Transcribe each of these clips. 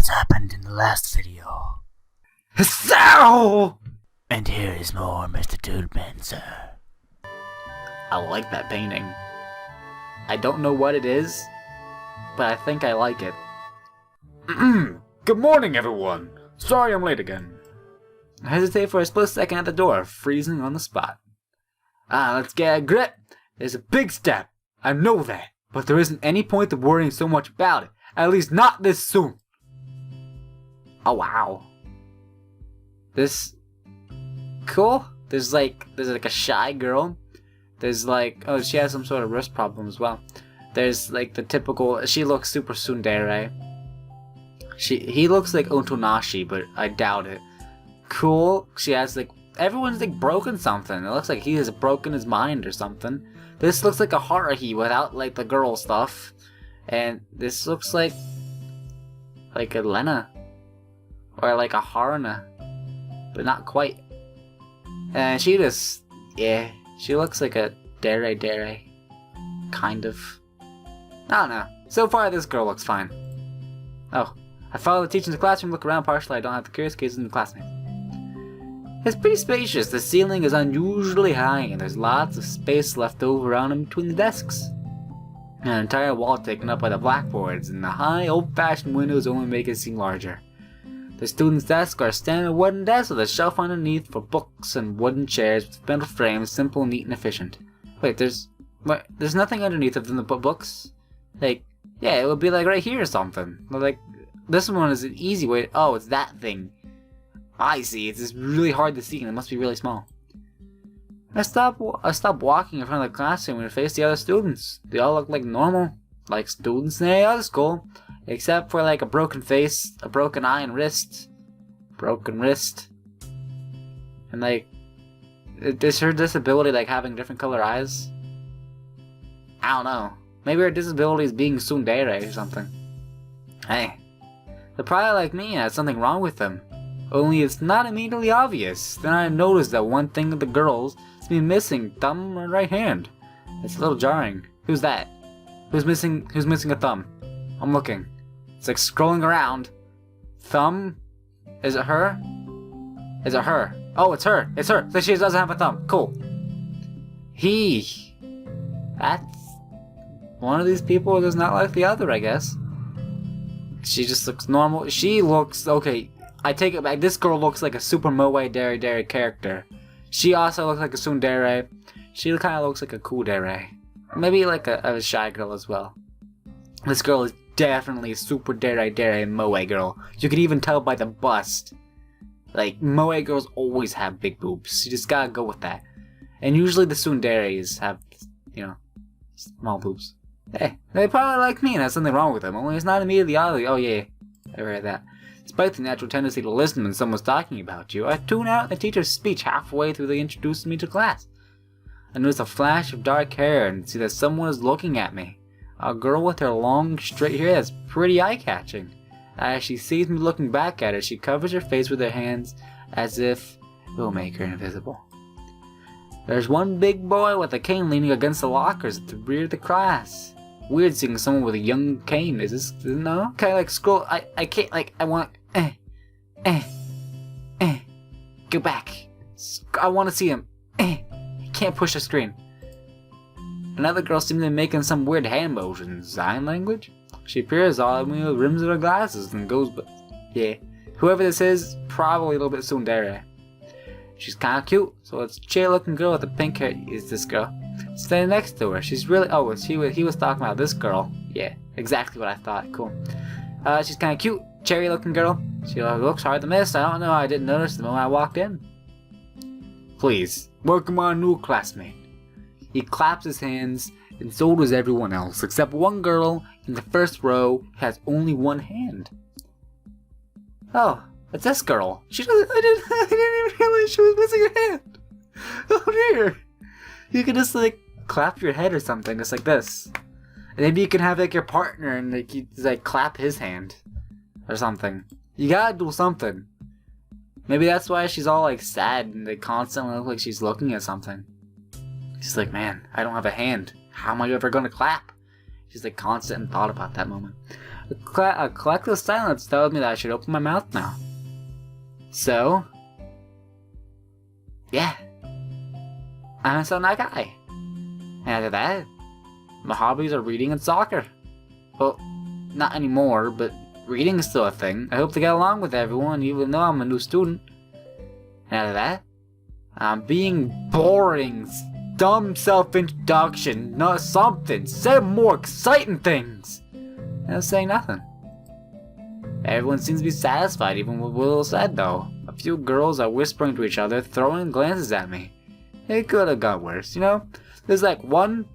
what's happened in the last video. So! And here is more MrDudeManSir. I like that painting. I don't know what it is, but I think I like it. Good morning, everyone. Sorry I'm late again. I hesitate for a split second at the door, freezing on the spot. Let's get a grip. There's a big step. I know that, but there isn't any point of worrying so much about it. At least not this soon. Oh wow. This cool. There's like a shy girl. There's like, oh, she has some sort of wrist problem as well. There's like the typical, she looks super tsundere. He looks like Otonashi, but I doubt it. Cool. She has like, everyone's like broken something. It looks like he has broken his mind or something. This looks like a haaaave without like the girl stuff. And this looks like a Lena. Or like a Haruna. But not quite. And she just, yeah, she looks like a dere. Kind of. I don't know. So far this girl looks fine. Oh, I follow the teacher in the classroom, look around partially. I don't have the curious cases in the classmates. It's pretty spacious. The ceiling is unusually high and there's lots of space left over around in between the desks. An entire wall taken up by the blackboards, and the high, old-fashioned windows only make it seem larger. The students' desks are standard wooden desks with a shelf underneath for books and wooden chairs with metal frames, simple, neat, and efficient. Wait, there's nothing underneath of them to put books? Like, yeah, it would be like right here or something. But like, this one is an easy way. Oh, it's that thing. I see. It's just really hard to see, and it must be really small. I stopped walking in front of the classroom and faced the other students. They all look like normal, like students in any other school, except for like a broken face, a broken eye and wrist, broken wrist, and like, is her disability like having different color eyes? I don't know. Maybe her disability is being tsundere or something. Hey, they're probably like me and has something wrong with them. Only it's not immediately obvious. Then I noticed that one thing of the girls is missing thumb or right hand. It's a little jarring. Who's that? Who's missing a thumb? I'm looking. It's like scrolling around. Thumb? Is it her? Is it her? Oh, it's her. It's her. So she doesn't have a thumb. Cool. That's one of these people does not like the other, I guess. She just looks normal. She looks okay. I take it back. This girl looks like a super moe dere character. She also looks like a tsundere. She kind of looks like a cool dere. Maybe like a shy girl as well. This girl is definitely a super dere moe girl. You can even tell by the bust. Like, moe girls always have big boobs. You just gotta go with that. And usually the tsunderes have, you know, small boobs. Hey, they probably like me and there's something wrong with them. Only it's not immediately obvious. Oh yeah, I read that. Despite the natural tendency to listen when someone's talking about you, I tune out the teacher's speech halfway through they introduced me to class. I notice a flash of dark hair and see that someone is looking at me. A girl with her long, straight hair that's pretty eye-catching. As she sees me looking back at her, she covers her face with her hands as if it will make her invisible. There's one big boy with a cane leaning against the lockers at the rear of the class. Weird seeing someone with a young cane. Is this, no? Can I like scroll? I can't, like, I want, go back. I want to see him. I can't push the screen. Another girl seems to be making some weird hand motions. Sign language? She appears all at me with rims of her glasses and goes, but yeah. Whoever this is, probably a little bit tsundere. She's kind of cute, so it's a chill-looking girl with the pink hair. Is this girl? Standing next to her. She's really, oh, he was talking about this girl. Yeah, exactly what I thought. Cool. She's kind of cute, cherry-looking girl. She looks hard to miss. I don't know. I didn't notice the moment I walked in. Please, welcome our new classmate. He claps his hands, and so does everyone else, except one girl in the first row who has only one hand. Oh, it's this girl. She doesn't. I didn't even realize she was missing a hand. Oh dear. You can just like clap your head or something, just like this. And maybe you can have like your partner and like you just, like clap his hand or something. You gotta do something. Maybe that's why she's all like sad and they constantly look like she's looking at something. She's like, man, I don't have a hand. How am I ever gonna clap? She's like constant in thought about that moment. A collective silence tells me that I should open my mouth now. So, yeah, I'm a that guy. And after that, my hobbies are reading and soccer. Well, not anymore, but reading is still a thing. I hope to get along with everyone, even though I'm a new student. And after that, I'm being boring, dumb self-introduction, not something. Say more exciting things. And I'm saying nothing. Everyone seems to be satisfied, even with what Will said, though. A few girls are whispering to each other, throwing glances at me. It could have got worse, you know? There's like one,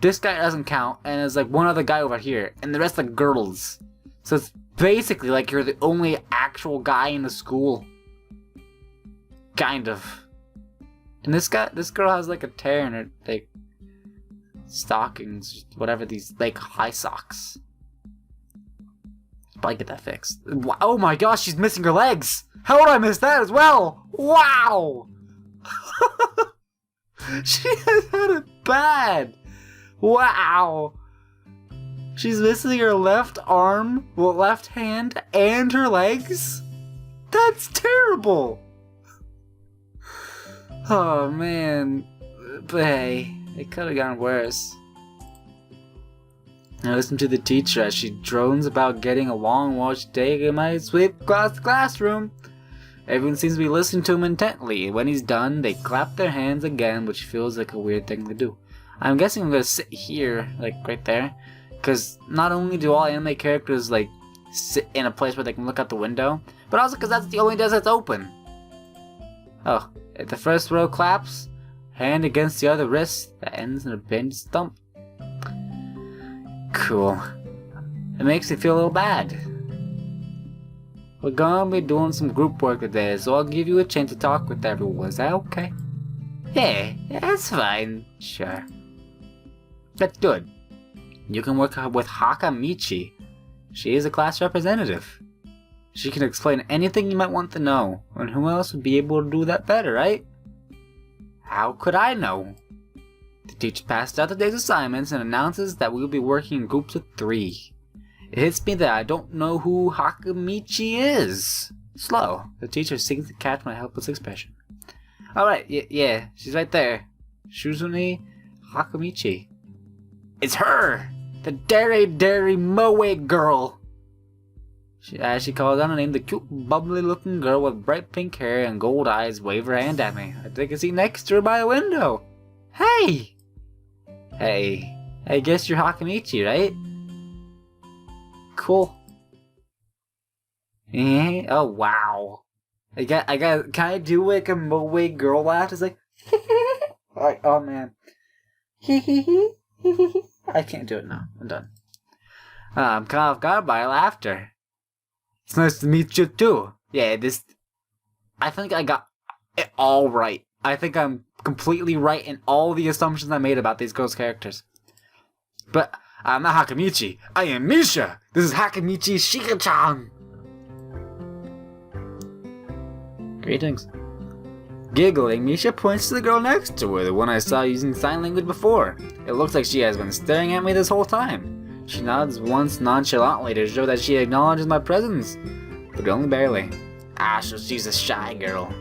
this guy doesn't count, and there's like one other guy over here, and the rest are girls. So it's basically like you're the only actual guy in the school. Kind of. And this girl has like a tear in her, like, stockings, whatever, these, like, high socks. But I get that fixed. Oh my gosh, she's missing her legs! How would I miss that as well? Wow! She has had it bad! Wow! She's missing her left arm, well, left hand, and her legs? That's terrible! Oh man, but hey, it could have gone worse. I listen to the teacher as she drones about getting along while she takes my sweep across the classroom. Everyone seems to be listening to him intently. When he's done, they clap their hands again, which feels like a weird thing to do. I'm guessing I'm gonna sit here, like right there, because not only do all anime characters like sit in a place where they can look out the window, but also because that's the only desk that's open. Oh. If the first row claps, hand against the other wrist, that ends in a bend stump. Cool. It makes me feel a little bad. We're gonna be doing some group work today, so I'll give you a chance to talk with everyone. Is that okay? Yeah, that's fine. Sure. That's good. You can work with Hakamichi. She is a class representative. She can explain anything you might want to know, and who else would be able to do that better, right? How could I know? The teacher passed out the day's assignments and announces that we will be working in groups of 3. It hits me that I don't know who Hakamichi is. Slow. The teacher seems to catch my helpless expression. Alright, yeah, she's right there. Shuzune Hakamichi. It's her! The Dere Moe girl! As she calls out her name, the cute, bubbly-looking girl with bright pink hair and gold eyes wave her hand at me. I take a seat next to her by a window. Hey! Hey, I guess you're Hakamichi, right? Cool. Eh? Oh, wow. Can I do like a Moe girl laugh? It's like, like, oh man. I can't do it now. I'm done. I'm caught off guard by laughter. It's nice to meet you too. Yeah, I think I got it all right. I think I'm completely right in all the assumptions I made about these girls' characters. But I'm not Hakamichi. I am Misha. This is Hakamichi Shika-chan. Greetings. Giggling, Misha points to the girl next to her, the one I saw using sign language before. It looks like she has been staring at me this whole time. She nods once nonchalantly to show that she acknowledges my presence, but only barely. Ah, so she's a shy girl.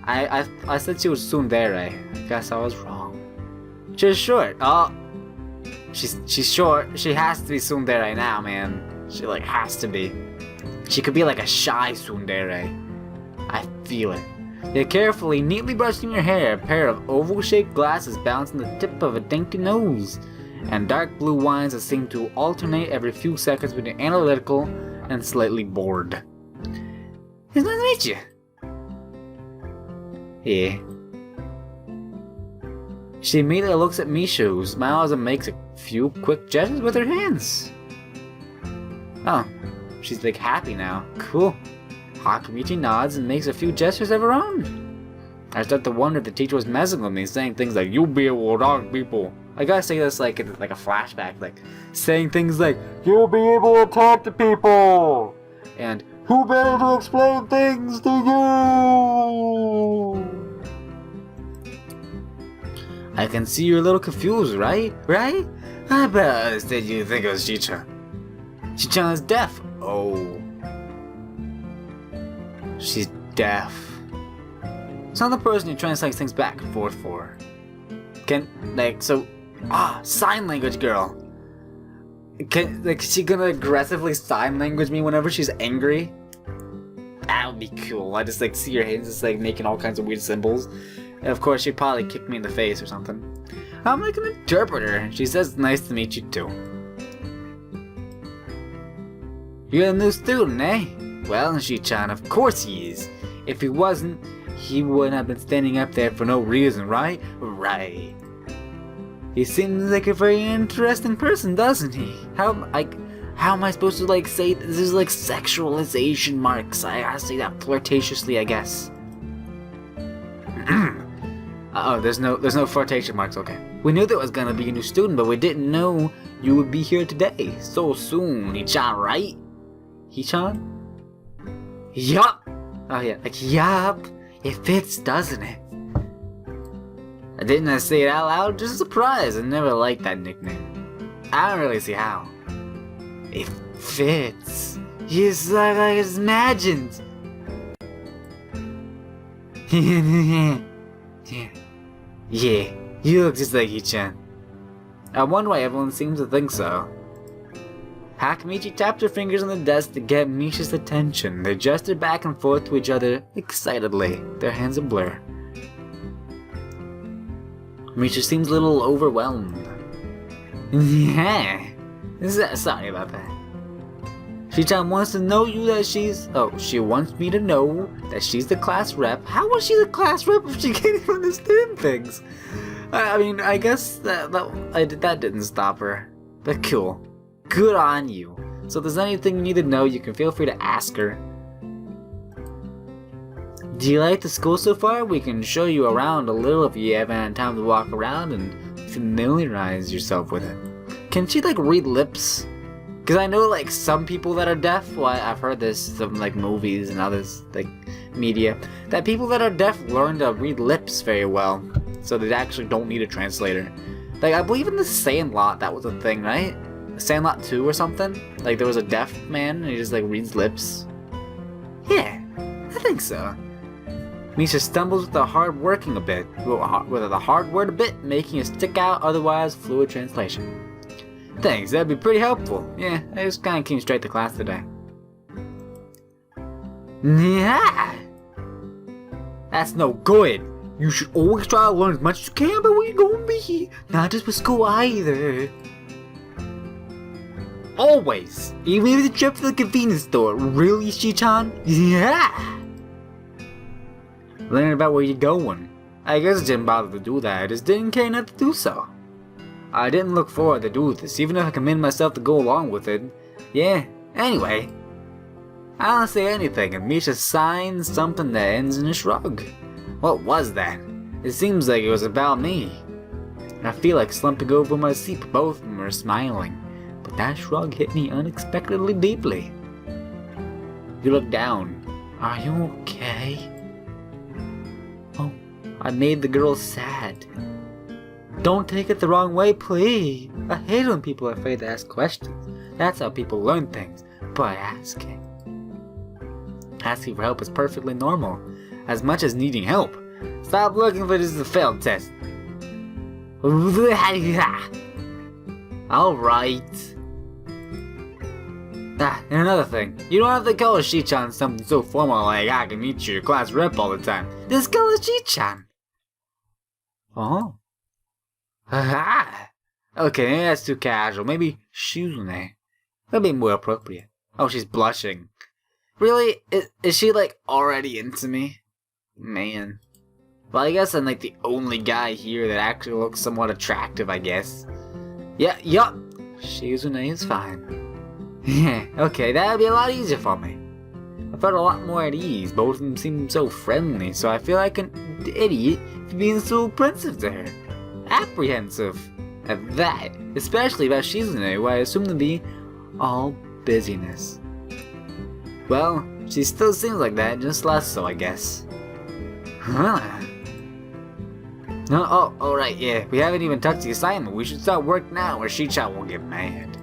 I said she was tsundere. I guess I was wrong. She's short. Oh, she's short. She has to be tsundere now, man. She like has to be. She could be like a shy tsundere. I feel it. You're carefully, neatly brushing your hair. A pair of oval-shaped glasses balance on the tip of a dainty nose, and dark blue eyes that seem to alternate every few seconds between analytical and slightly bored. It's nice to meet you. Yeah. She immediately looks at Misha, who smiles and makes a few quick gestures with her hands. Oh, she's like happy now. Cool. Hakamichi nods and makes a few gestures of her own. I start to wonder if the teacher was messing with me, saying things like, "You'll be able to talk to people." I gotta say this like a flashback, like saying things like, "You'll be able to talk to people," and "Who better to explain things to you?" I can see you're a little confused, right? Right? I bet that you think it was Chicha. Shichan is deaf. Oh. She's deaf. It's not the person who translates things back and forth for. Sign language girl. Is she gonna aggressively sign language me whenever she's angry? That would be cool. I just see her hands just making all kinds of weird symbols. And of course she'd probably kick me in the face or something. I'm an interpreter. She says nice to meet you too. You're a new student, eh? Well, Shichan, of course he is. If he wasn't, he wouldn't have been standing up there for no reason, right? Right. He seems like a very interesting person, doesn't he? How am I supposed to say this is sexualization marks? I gotta say that flirtatiously, I guess. There's no flirtation marks. Okay. We knew there was gonna be a new student, but we didn't know you would be here today so soon. Hichan, right? Hichan? Yup. Oh yeah, yup. It fits, doesn't it? I didn't say it out loud, just a surprise. I never liked that nickname. I don't really see how. It fits. Just like I imagined. Yeah, you look just like Hichan. I wonder why everyone seems to think so. Hakamichi tapped her fingers on the desk to get Misha's attention. They gestured back and forth to each other excitedly, their hands a blur. Misha seems a little overwhelmed. Yeah, sorry about that. Shichan wants to know you that she wants me to know that she's the class rep. How was she the class rep if she can't even understand things? I mean, I guess that didn't stop her. But cool. Good on you. So if there's anything you need to know, you can feel free to ask her. Do you like the school so far? We can show you around a little if you haven't had time to walk around and familiarize yourself with it. Can she read lips? Because I know some people that are deaf, well I've heard this from movies and others, media, that people that are deaf learn to read lips very well. So they actually don't need a translator. I believe in the Sandlot that was a thing, right? Sandlot 2 or something? There was a deaf man and he just reads lips. Yeah, I think so. Misha stumbles with the hard working a bit, with the hard word a bit, making it stick out, otherwise fluid translation. Thanks, that'd be pretty helpful. Yeah, I just kinda came straight to class today. Yeah! That's no good. You should always try to learn as much as you can about where you're gonna be. Not just with school either. Always! Even if it's a trip to the convenience store. Really, Shichan? Yeah! Learn about where you're going. I guess I didn't bother to do that, I just didn't care enough to do so. I didn't look forward to do this, even if I committed myself to go along with it. Yeah, anyway. I don't say anything, and Misha signs something that ends in a shrug. What was that? It seems like it was about me. I feel like slumping over my seat, but both of them are smiling. But that shrug hit me unexpectedly deeply. You look down. Are you okay? Oh, I made the girl sad. Don't take it the wrong way, please. I hate when people are afraid to ask questions. That's how people learn things, by asking. Asking for help is perfectly normal, as much as needing help. Stop looking for this as a failed test. Alright. And another thing, you don't have to call Shichan something so formal like I can meet your class rep all the time. Just call her Shichan. Oh. Haha! Okay, maybe that's too casual. Maybe Shuzune. That'd be more appropriate. Oh, she's blushing. Really? Is she already into me? Man. Well, I guess I'm the only guy here that actually looks somewhat attractive, I guess. Yeah, yup. Shuzune is fine. Yeah, okay, that'd be a lot easier for me. I felt a lot more at ease. Both of them seem so friendly, so I feel like an idiot for being so apprehensive to her. Apprehensive at that, especially about Shizune, who I assume to be all busyness. Well, she still seems like that, just less so, I guess. Huh. No, oh, right, yeah, we haven't even touched the assignment. We should start work now or Shichan will get mad.